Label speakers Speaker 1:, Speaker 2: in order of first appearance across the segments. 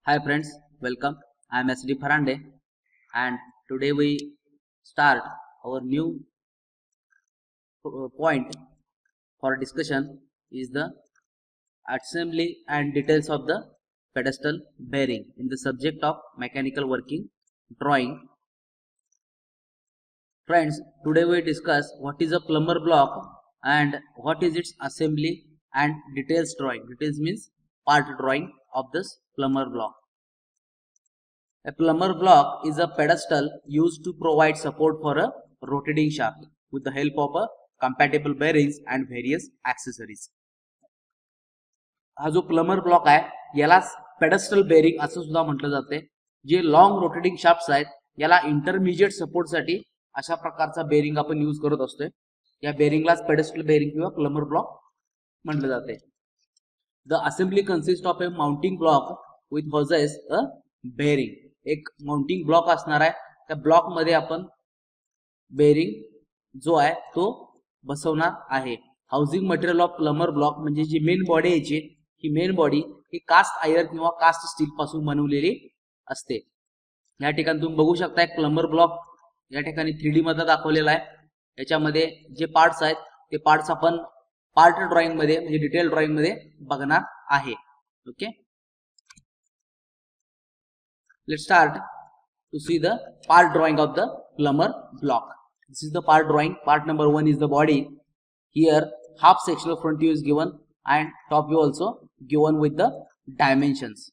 Speaker 1: Hi friends, welcome. I am SD Farande and today we start our new point for discussion is the assembly and details of the pedestal bearing in the subject of mechanical working drawing. Friends, today we discuss what is a plumber block and what is its assembly and details drawing. Details means part drawing of this plumber block. A plumber block is a pedestal used to provide support for a rotating shaft with the help of a compatible bearings and various accessories. हा जो Plummer block आहे याला pedestal bearing असं सुद्धा म्हटलं जाते. जे long rotating shafts आहेत याला इंटरमिजिएट सपोर्ट साठी अशा प्रकारचा बेरिंग आपण यूज करत असतोय. या बेरिंगलाच पेडस्टल बेरिंग किंवा प्लमर ब्लॉक म्हटलं जाते. The assembly consist of a mounting block with हॉजेस अ बेरिंग. एक माउंटिंग ब्लॉक असणार आहे. त्या ब्लॉक मध्ये आपण बेरिंग जो आहे तो बसवणार आहे. Housing material of plummer block म्हणजे जी मेन बॉडी याची ही मेन बॉडी ही कास्ट आयर्न किंवा कास्ट स्टील पासून बनवलेली असते. या ठिकाणी तुम्ही बघू शकता एक प्लमर ब्लॉक या ठिकाणी 3D मध्ये दाखवलेला आहे. याच्यामध्ये जे पार्ट्स आहेत ते पार्ट्स आपण पार्ट ड्रॉइंग मध्ये म्हणजे डिटेल ड्रॉइंग मध्ये बघणार आहे. Okay, let's start to see the part drawing of the plumber block. This is the part drawing. Part number 1 is the body. Here half sectional front view is given and top view also given with the dimensions.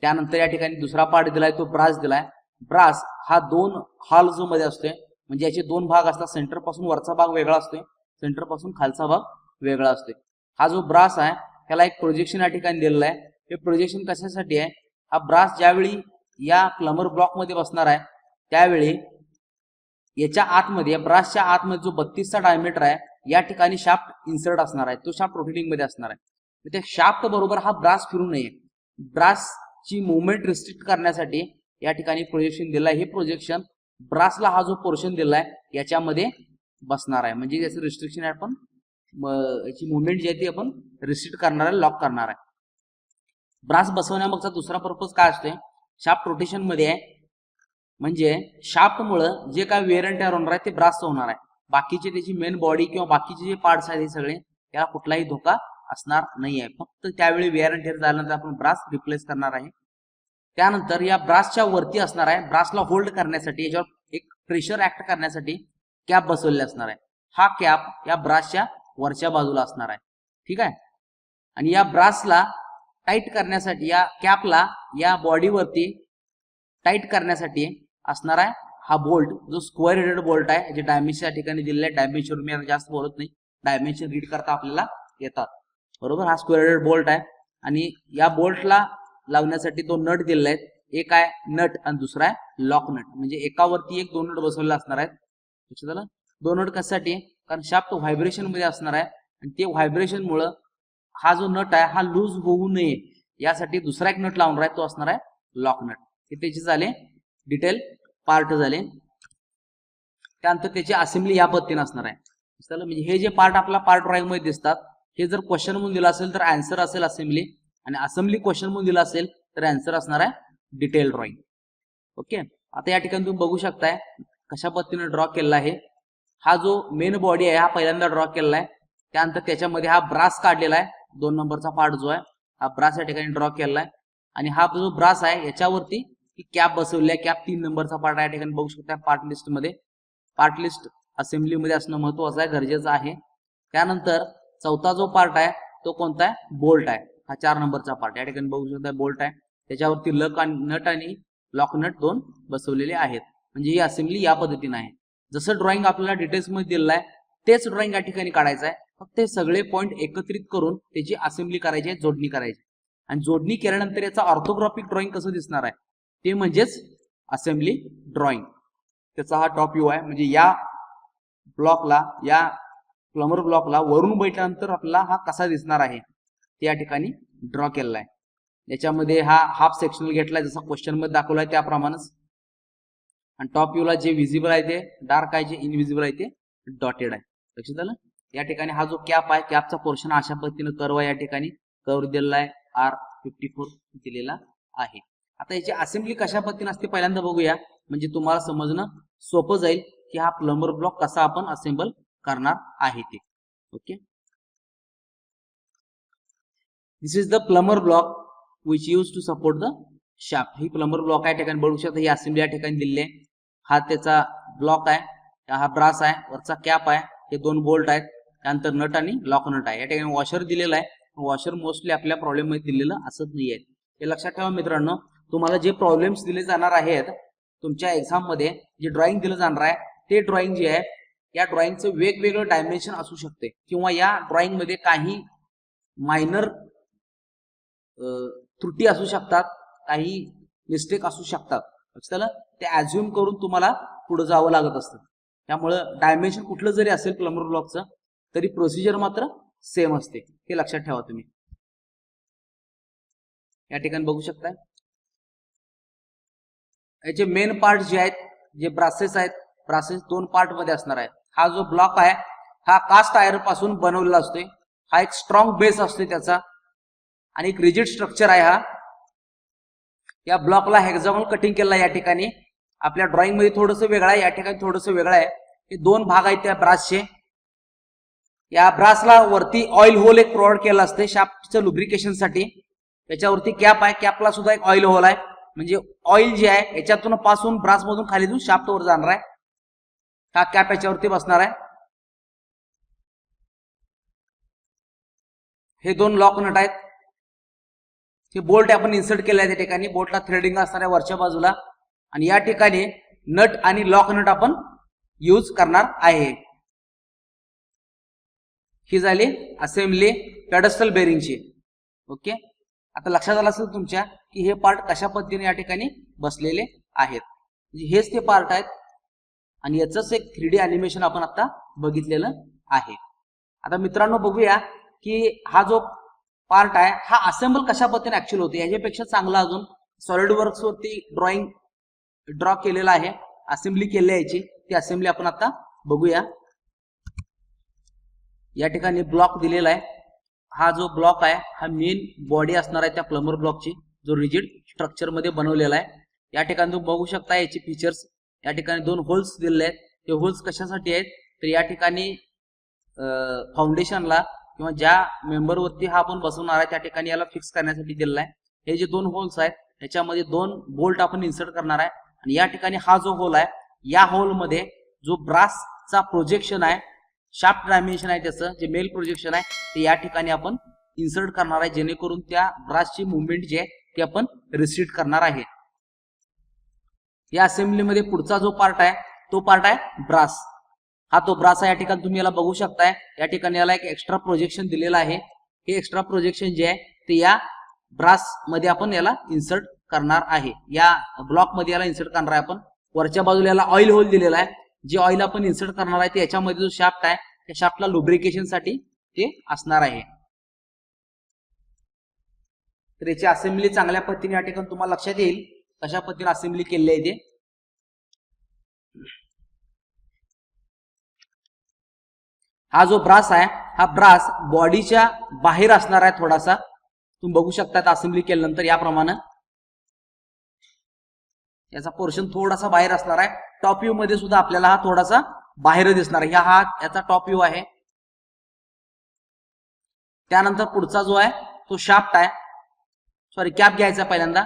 Speaker 1: त्यानंतर या ठिकाणी दुसरा part दिलाय तो brass दिलाय. Brass हा दोन hall जो मध्ये असते म्हणजे याचे दोन भाग असतात. सेंटर पासून वरचा भाग वेगळा असतो, सेंटर पासून खालचा भाग वेगळा असतो. हा जो ब्रास आहे त्याला एक प्रोजेक्शन या ठिकाणी दिलेला आहे. हे प्रोजेक्शन कशासाठी आहे? हा ब्रास ज्यावेळी या प्लमर ब्लॉक मध्ये बसणार आहे त्यावेळी याच्या आतमध्ये या ब्रासच्या आतमध्ये जो 32 चा डायमीटर आहे या ठिकाणी शाफ्ट इन्सर्ट असणार आहे. तो शाफ्ट रोटेटिंग मध्ये असणार आहे. त्या शाफ्ट बरोबर हा ब्रास फिरू नये, ब्रासची मुवमेंट रिस्ट्रिक्ट करण्यासाठी या ठिकाणी प्रोजेक्शन दिलाय. हे प्रोजेक्शन ब्रासला हा जो पोर्शन दिलाय याच्यामध्ये बसणार आहे. म्हणजे याचं रिस्ट्रिक्शन आपण याची मुवमेंट जी आहे ती आपण रिस्ट्रिक्ट करणार आहे, लॉक करणार आहे. ब्रास बसवण्यामागचा दुसरा पर्पज काय असते? शाफ्ट रोटेशन मध्ये आहे म्हणजे शाफ्ट मुळे जे काय वेअर अँड टेअर होणार आहे ते ब्रासचं होणार आहे. बाकीचे त्याची मेन बॉडी किंवा बाकीचे जे पार्ट्स आहेत हे सगळे त्याला कुठलाही धोका असणार नाही आहे. फक्त त्यावेळी वेअर अँड टेअर झाल्यानंतर आपण ब्रास रिप्लेस करणार आहे. त्यानंतर या ब्रासच्या वरती असणार आहे ब्रासला होल्ड करण्यासाठी याच्यावर एक प्रेशर ऍक्ट करण्यासाठी कॅप बसवलेला असणार आहे. हा कॅप या ब्रासच्या वरच्या बाजूला असणार आहे. ठीक आहे. आणि या ब्रासला टाइट करण्यासाठी या कॅपला या बॉडीवरती टाइट करण्यासाठी असणार आहे हा बोल्ट जो स्क्वेअर हेडेड बोल्ट आहे. जे डायमेन्शन या ठिकाणी दिलेला आहे. डायमेन्शन मी जास्त बोलत नाही, डायमेन्शन रीड करता आपल्याला येतात बरोबर. हा स्क्वेअर हेडेड बोल्ट आहे आणि या बोल्टला लावण्यासाठी दोन नट दिलेले आहेत. एक आहे नट आणि दुसरा आहे लॉक नट. म्हणजे एकावरती एक दोन नट बसवलेले असणार आहेत. लक्षात आलं? दोन नट कशासाठी? कारण शाफ्ट व्हायब्रेशन मध्ये असणार आहे आणि ते व्हायब्रेशन मुळे हा जो नट आहे हा लूज होऊ नये यासाठी दुसरा एक नट लावणार आहे, तो असणार आहे लॉक नट. हे त्याचे झाले डिटेल पार्ट झाले. त्यानंतर त्याची असेंब्ली या पद्धतीने असणार आहे. म्हणजे हे जे पार्ट आपला पार्ट ड्रॉइंग मध्ये दिसतात हे जर क्वेश्चन म्हणून दिला असेल तर आन्सर असेल असेंब्ली, आणि असेंब्ली क्वेश्चन म्हणून दिला असेल तर आन्सर असणार आहे डिटेल ड्रॉइंग. ओके, आता या ठिकाणी तुम्ही बघू शकताय कशा पद्धतीने ड्रॉ केलेला आहे. हा जो मेन बॉडी आहे हा पहिल्यांदा ड्रॉ केलेला आहे. त्यानंतर त्याच्यामध्ये हा ब्रास काढलेला आहे. 2 नंबरचा पार्ट जो आहे हा ब्रास या ठिकाणी ड्रॉ केलेला आहे. आणि हा जो ब्रास आहे याच्यावरती कॅप बसवलेली आहे. कॅप 3 नंबरचा पार्ट आहे. या ठिकाणी बघू शकता पार्ट लिस्ट मध्ये. पार्ट लिस्ट असेंब्ली मध्ये असणं महत्वाचं आहे, गरजेचं आहे. त्यानंतर चौथा जो पार्ट आहे तो कोणता आहे? बोल्ट आहे. हा 4 नंबरचा पार्ट या ठिकाणी बघू शकता बोल्ट आहे. त्याच्यावरती नट आणि लॉक नट 2 बसवलेले आहेत. म्हणजे ही असेंब्ली या पद्धतीने आहे. जसं ड्रॉइंग आपल्याला डिटेल्स मध्ये दिलेलं आहे तेच ड्रॉइंग या ठिकाणी काढायचं आहे. फक्त हे सगळे पॉइंट एकत्रित करून त्याची असेंब्ली करायची आहे, जोडणी करायची. आणि जोडणी केल्यानंतर याचा ऑर्थोग्राफिक ड्रॉइंग कसं दिसणार आहे ते म्हणजेच असेंब्ली ड्रॉइंग. त्याचा हा टॉप व्ह्यू आहे. म्हणजे या ब्लॉकला या प्लमर ब्लॉकला वरून बैठल्यानंतर आपल्याला हा कसा दिसणार आहे ते या ठिकाणी ड्रॉ केलेला आहे. याच्यामध्ये हा हाफ सेक्शनल घेतलाय जसा क्वेश्चन मध्ये दाखवलाय त्याप्रमाणेच. आणि टॉप व्ह्यूला जे विजिबल आहे ते डार्क आहे, जे इनविजिबल आहे ते डॉटेड आहे. लक्षात आलं? या ठिकाणी हा जो कॅप आहे कॅपचा पोर्शन अशा पद्धतीने कर्व या ठिकाणी कर्व दिलेला आहे. R54 दिलेला आहे. आता याची असेंब्ली कशा पद्धतीने असते पहिल्यांदा बघूया, म्हणजे तुम्हाला समजणं सोपं जाईल की हा प्लंबर ब्लॉक कसा आपण असेंबल करणार आहे ते. Okay, this is the plumber block which use to support the shaft. ही प्लंबर ब्लॉक आहे, ठिकाणी बघू शकता ही असेंब्ली या ठिकाणी दिलेली आहे. हा त्याचा ब्लॉक आहे, हा ब्रास आहे, वरचा कॅप आहे, हे दोन बोल्ट आहेत, त्यानंतर नट आणि लॉक नट आहे. या ठिकाणी वॉशर दिलेला आहे. वॉशर मोस्टली आपल्या प्रॉब्लेम मध्ये दिलेलं असत नाही आहे. हे लक्षात ठेवा मित्रांनो, तुम्हाला जे प्रॉब्लेम्स दिले जाणार आहेत तुमच्या एक्झाम मध्ये, जे ड्रॉइंग दिलं जाणार आहे ते ड्रॉइंग जे आहे या ड्रॉइंगचं वेगवेगळं डायमेन्शन असू शकते, किंवा या ड्रॉइंग मध्ये काही मायनर त्रुटी असू शकतात, काही मिस्टेक असू शकतात. लक्षात आलं, ते ऍझ्युम करून तुम्हाला पुढे जावं लागत असतं. त्यामुळे डायमेन्शन कुठलं जरी असेल प्लंबर ब्लॉकचं तरी प्रोसिजर मात्र सेम असते, हे लक्षात ठेवा तुम्ही. या ठिकाणी बघू शकताय याचे मेन पार्ट जे आहेत, जे ब्रासेस आहेत, ब्रासेस दोन पार्ट मध्ये असणार आहेत. हा जो ब्लॉक आहे हा कास्ट आयर्न पासून बनवलेला असतोय. हा एक स्ट्रॉंग बेस असतोय त्याचा, आणि एक रिजिड स्ट्रक्चर आहे. हा या ब्लॉकला हेक्सागोनल कटिंग केलं या ठिकाणी. आपल्या ड्रॉइंग मध्ये थोडंसं वेगळं आहे, या ठिकाणी थोडंसं वेगळं आहे. हे दोन भाग आहेत त्या ब्रासचे. या ब्रासला वरती ऑइल होल एक प्रोव्हाइड केलं असते शाफ्टच्या लुब्रिकेशनसाठी. त्याच्यावरती कॅप आहे, कॅपला सुद्धा एक ऑइल होल आहे, म्हणजे ऑइल जे आहे याच्यातून पासून ब्रास मधून खाली जाऊन शाफ्ट वर जाणार आहे. हा कॅप याच्यावरती बसणार आहे. हे दोन लॉक नट आहेत. हे बोल्ट आपण इन्सर्ट केले आहे त्या ठिकाणी. बोल्टला थ्रेडिंग असणार आहे वरच्या बाजूला, आणि या ठिकाणी नट आणि लॉक नट आपण यूज करणार आहे. ही झाली असेंब्ली पेडस्टल बेरिंगची. ओके, आता लक्षात आलं असेल तुमच्या की हे पार्ट कशा पद्धतीने या ठिकाणी बसलेले आहेत. म्हणजे हेच ते पार्ट आहेत, आणि याच एक 3D अॅनिमेशन आपण आता बघितलेलं आहे. आता मित्रांनो बघूया की हा जो पार्ट आहे हा असेंबल कशा पद्धतीने ऍक्च्युअल होते. याच्यापेक्षा चांगला अजून सॉलिड वर्क्स वरती ड्रॉइंग ड्रॉ केलेला आहे, असेंब्ली केली आहे याची. ती असेंब्ली आपण आता बघूया. या ठिकाणी ब्लॉक दिलेला आहे. हा जो ब्लॉक आहे हा मेन बॉडी असणार आहे त्या प्लंबर ब्लॉकची, जो रिजिड स्ट्रक्चर मध्ये बनवलेला आहे. या ठिकाणी तुम्ही बघू शकता याची फीचर्स. या ठिकाणी दोन होल्स दिलेले आहेत. ते होल्स कशासाठी आहेत तर या ठिकाणी फाउंडेशनला किंवा ज्या मेंबरवरती हा आपण बसवणार आहे त्या ठिकाणी याला फिक्स करण्यासाठी दिलेला आहे. हे जे दोन होल्स आहेत त्याच्यामध्ये दोन बोल्ट आपण इन्सर्ट करणार आहे, आणि या ठिकाणी हा जो होल आहे या होल मध्ये जो ब्रासचा प्रोजेक्शन आहे, शाफ्ट डायमेन्शन आहे त्याचं जे मेल प्रोजेक्शन आहे ते या ठिकाणी आपण इन्सर्ट करणार आहे, जेणेकरून त्या ब्रासची मुवमेंट जी आहे ती आपण रिस्ट्रिक्ट करणार आहे. या असेंब्लीमध्ये पुढचा जो पार्ट आहे तो पार्ट आहे ब्रास. हा तो ब्रास आहे. या ठिकाणी तुम्ही याला बघू शकताय, या ठिकाणी याला एक एक्स्ट्रा प्रोजेक्शन दिलेलं आहे. हे एक्स्ट्रा प्रोजेक्शन जे आहे ते या ब्रास मध्ये आपण याला इन्सर्ट करणार आहे. या ब्लॉक मध्ये याला इन्सर्ट करणार आहे आपण. वरच्या बाजूला याला ऑइल होल दिलेला आहे. जे ऑइल आपण इन्सर्ट करणार आहे ते याच्यामध्ये जो शाफ्ट आहे त्या शाफ्टला लुब्रिकेशन साठी ते असणार आहे. तर याची असेंब्ली चांगल्या पद्धतीने या ठिकाणी तुम्हाला लक्षात येईल कशा पद्धतीने असेंब्ली केलेली आहे ते. हा जो ब्रास आहे हा ब्रास बॉडीच्या बाहेर असणार आहे थोडासा. तुम्ही बघू शकता असेंब्ली केल्यानंतर याप्रमाणे याचा पोर्शन थोडासा बाहेर असणार आहे. टॉप व्ह्यू मध्ये सुद्धा आपल्याला हा थोडासा बाहेर दिसणार आहे. हा याचा टॉप व्ह्यू आहे. त्यानंतर पुढचा जो आहे तो शाफ्ट आहे, सॉरी कॅप घ्यायचा पहिल्यांदा.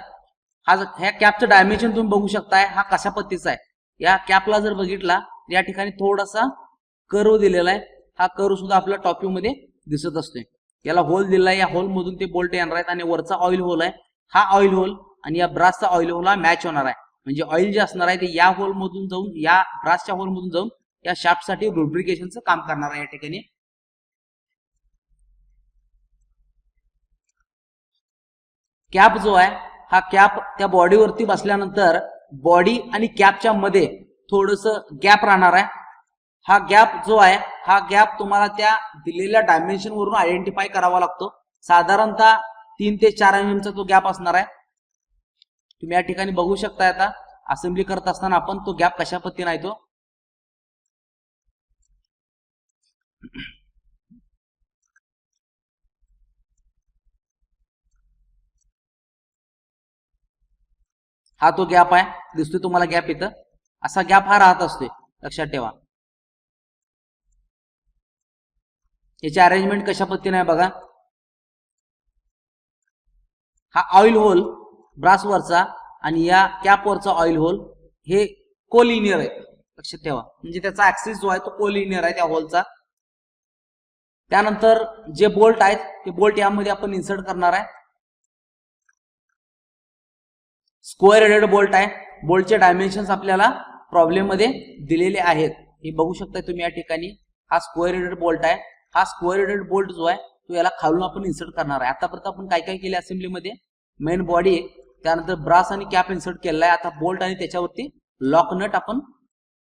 Speaker 1: ह्या कॅपचं डायमेन्शन तुम्ही बघू शकताय हा कशा पद्धतीचा आहे. या कॅपला जर बघितला या ठिकाणी थोडासा कर्व दिलेला आहे. हा कर्व सुद्धा आपल्या टॉप व्ह्यू मध्ये दिसत असतोय. याला होल दिलेला आहे, या होल मधून ते बोल्ट येणार आहेत, आणि वरचा ऑइल होल आहे. हा ऑइल होल आणि या ब्रासचा ऑइल होल हा मॅच होणार आहे. म्हणजे ऑइल जे असणार आहे ते या होल मधून जाऊन या ब्रासच्या होल मधून जाऊन या शाफ्ट साठी लुब्रिकेशनचं काम करणार आहे. या ठिकाणी कॅप जो आहे हा कॅप त्या बॉडीवरती बसल्यानंतर बॉडी आणि कॅपच्या मध्ये थोडस गॅप राहणार आहे. हा गॅप जो आहे हा गॅप तुम्हाला त्या दिलेल्या डायमेन्शन वरून आयडेंटिफाय करावा लागतो. साधारणतः 3 ते 4 mm चा तो गॅप असणार आहे. तुम्ही या ठिकाणी बघू शकता आता असेंब्ली करत असताना आपण तो गॅप कशा पद्धतीने आहे तो. हा तो गॅप आहे, दिसतोय तुम्हाला गॅप इथं. असा गॅप हा राहत असतोय, लक्षात ठेवा. याची अरेंजमेंट कशा पद्धतीने आहे बघा. हा ऑइल होल ब्रास वरचा आणि या कॅप वरचा ऑइल होल हे कोलिनियर आहे, लक्षात ठेवा. म्हणजे त्याचा ऍक्सिस जो आहे तो कोलिनियर आहे त्या होलचा. त्यानंतर जे बोल्ट आहेत ते बोल्ट यामध्ये आपण इन्सर्ट करणार आहे. स्क्वेअर हेडेड बोल्ट आहे. बोल्टचे डायमेन्शन्स आपल्याला प्रॉब्लेम मध्ये दिलेले आहेत, हे बघू शकता तुम्ही या ठिकाणी. हा स्क्वेअर हेडेड बोल्ट आहे. हा स्क्वेअर हेडेड बोल्ट जो आहे तो याला खालून आपण इन्सर्ट करणार आहे. आतापर्यंत आपण काय काय केले असेंब्लीमध्ये, मेन बॉडी, त्यानंतर ब्रास आणि कॅप इन्सर्ट केलेला आहे. आता बोल्ट आणि त्याच्यावरती लॉक नट आपण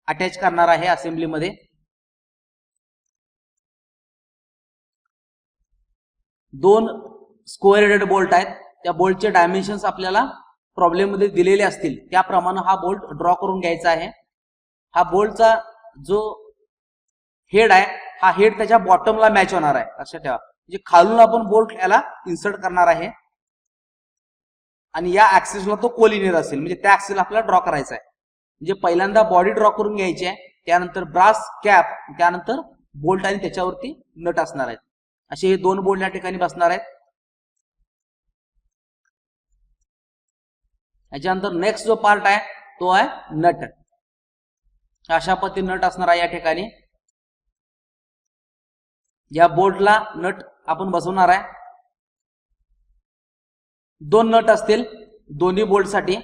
Speaker 1: अटॅच करणार आहे असेंब्लीमध्ये. दोन स्क्वेअर हेडेड बोल्ट आहेत. त्या बोल्टचे डायमेन्शन्स आपल्याला प्रॉब्लेम मध्ये दिलेले असतील त्याप्रमाणे हा बोल्ट ड्रॉ करून घ्यायचा आहे. हा बोल्टचा जो हेड आहे हा हेड त्याच्या बॉटमला मॅच होणार आहे, लक्षात ठेवा. म्हणजे खालून आपण बोल्ट याला इन्सर्ट करणार आहे आणि या ऍक्सिसला तो कोलिनियर असेल, म्हणजे त्या ऍक्सिसला आपल्याला ड्रॉ करायचा आहे. म्हणजे पहिल्यांदा बॉडी ड्रॉ करून घ्यायची आहे, त्यानंतर ब्रास कॅप, त्यानंतर बोल्ट आणि त्याच्यावरती नट असणार आहेत. असे हे दोन बोल्ट या ठिकाणी बसणार आहेत. याच्यानंतर नेक्स्ट जो पार्ट आहे तो आहे नट. अशा पद्धतीने नट असणार आहे या ठिकाणी. या बोल्टला नट आपण बसवणार आहे. दोन नट असतील दोन्ही बोल्ट साठी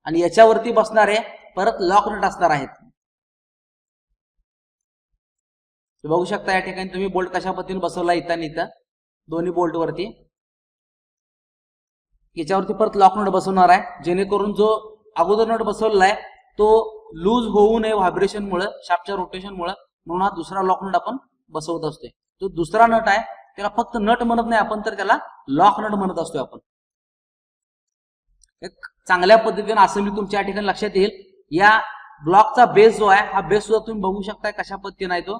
Speaker 1: आणि याच्यावरती बसणारे परत लॉक नट असणार आहेत. बघू शकता या ठिकाणी तुम्ही बोल्ट कशा पद्धतीने बसवला इथं दोन्ही बोल्ट वरती. याच्यावरती परत लॉक नट बसवणार आहे, जेणेकरून जो अगोदर नट बसवलेला आहे तो लूज होऊ नये व्हायब्रेशनमुळे, शाफ्टच्या रोटेशनमुळे, म्हणून हा दुसरा लॉक नट आपण बसवत असतोय. तो दुसरा नट आहे त्याला फक्त नट म्हणत नाही आपण, तर त्याला लॉक नट म्हणत असतोय आपण. एक चांगल्या पद्धतीने असेंब्ली तुमच्या ठिकाणी लक्षात येईल. या ब्लॉकचा बेस जो आहे हा बेस सुद्धा तुम्ही बघू शकता कशा पद्धतीने आहे तो.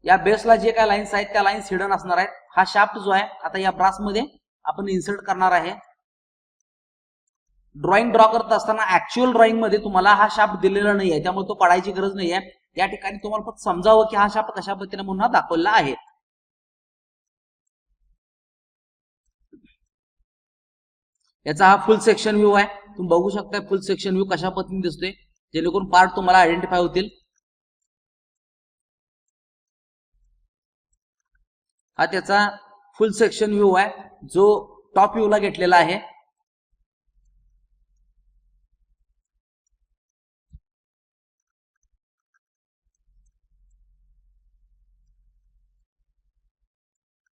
Speaker 1: या बेसला जे काय लाईन्स आहेत त्या लाईन्स हिडन असणार आहेत. हा शाफ्ट जो आहे आता या ब्रास मध्ये आपण इन्सर्ट करणार आहे. ड्रॉइंग ड्रॉ करत असताना ऍक्च्युअल ड्रॉइंग मध्ये तुम्हाला हा शाफ्ट दिलेला नाही आहे, त्यामुळे तो पडायची गरज नाही आहे. या ठिकाणी तुम्हाला फक्त समजावं की हा शाफ्ट कशा पद्धतीने म्हणून हा दाखवला आहे. याचा हा फुल सेक्शन व्ह्यू आहे. तुम्ही बघू शकता फुल सेक्शन व्ह्यू कशा पद्धतीने दिसतोय, जेणेकरून पार्ट तुम्हाला आयडेंटिफाय होतील. हा त्याचा फुल सेक्शन व्ह्यू आहे जो टॉप व्ह्यू ला घेतलेला आहे.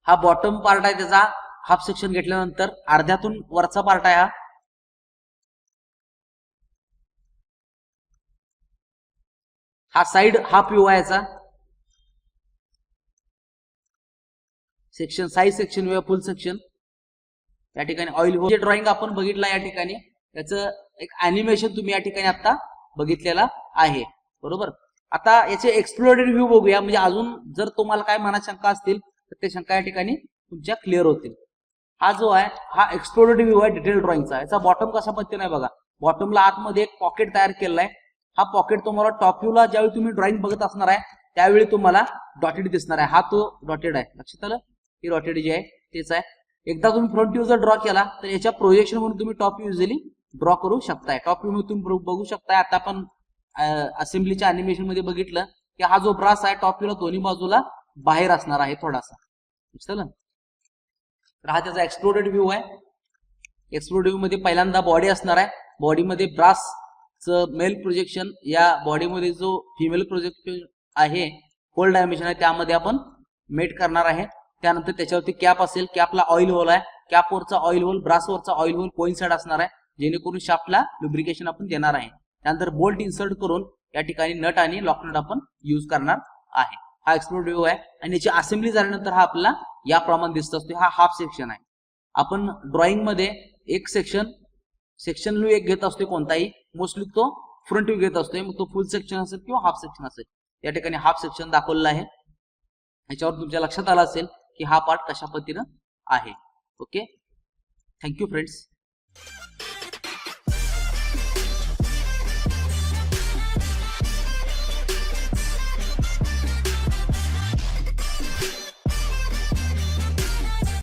Speaker 1: हा बॉटम पार्ट आहे त्याचा हाफ सेक्शन घेतल्यानंतर अर्ध्यातून वरचा पार्ट आहे. हा साइड हाफ व्ह्यू आहे याचा. सेक्शन साइड सेक्शन व्ह्यू फुल सेक्शन. या ठिकाणी ऑइल जे ड्रॉइंग आपण बघितला या ठिकाणी त्याचं एक अॅनिमेशन तुम्ही या ठिकाणी आता बघितलेला आहे, बरोबर. आता याचे एक्सप्लोरेड व्ह्यू बघूया, म्हणजे अजून जर तुम्हाला काय मनात शंका असतील तर ते शंका या ठिकाणी तुमच्या क्लिअर होतील. हा जो आहे हा एक्सप्लोरेड व्ह्यू आहे डिटेल ड्रॉइंगचा. याचा बॉटम कशा पद्धतीने आहे बघा. बॉटमला आतमध्ये एक पॉकेट तयार केलेला आहे. हा पॉकेट तुम्हाला टॉप व्ह्यूला ज्यावेळी तुम्ही ड्रॉइंग बघत असणार आहे त्यावेळी तुम्हाला डॉटेड दिसणार आहे. हा तो डॉटेड आहे, लक्षात आलं. ही डॉटेड जे आहे तेच आहे. एकदा तुम्ही फ्रंट व्ह्यू जर ड्रॉ केला तर याच्या प्रोजेक्शन म्हणून तुम्ही टॉप व्ह्यू इझिली ड्रॉ करू शकताय. टॉप व्ह्यू मध्ये तुम्ही बघू शकताय. आता आपण असेंब्लीच्या अॅनिमेशन मध्ये बघितलं की हा जो ब्रास आहे टॉप व्ह्यूला दोन्ही बाजूला बाहेर असणार आहे थोडासा, चला. तर हा त्याचा एक्सप्लोडेड व्ह्यू आहे. एक्सप्लोडेड व्ह्यू मध्ये पहिल्यांदा बॉडी असणार आहे. बॉडीमध्ये ब्रासचं मेल प्रोजेक्शन, या बॉडीमध्ये जो फिमेल प्रोजेक्शन आहे होल डायमेन्शन आहे त्यामध्ये आपण मेट करणार आहे. त्यानंतर त्याच्यावरती कॅप असेल, कॅपला ऑइल होल आहे. कॅपवरचा ऑइल होल ब्रासवरचा ऑइल होल कोइन्साइड असणार आहे, जेणेकरून शाफ्टला लुब्रिकेशन आपण देणार आहे. त्यानंतर बोल्ट इन्सर्ट करून या ठिकाणी नट आणि लॉक नट आपण यूज करणार आहे. हा एक्सप्लोड व्ह्यू आहे आणि याची असेंब्ली झाल्यानंतर हा आपल्याला याप्रमाणे दिसत असतो. हा हाफ सेक्शन आहे. आपण ड्रॉइंग मध्ये एक सेक्शन व्ह्यू एक घेत असतो कोणताही, मोस्टली तो फ्रंट व्ह्यू घेत असतोय. मग तो फुल सेक्शन असेल किंवा हाफ सेक्शन असेल. या ठिकाणी हाफ सेक्शन दाखवलेला आहे. याच्यावर तुमच्या लक्षात आलं असेल की हा पार्ट कशा पद्धतीनं आहे. Okay, thank you friends.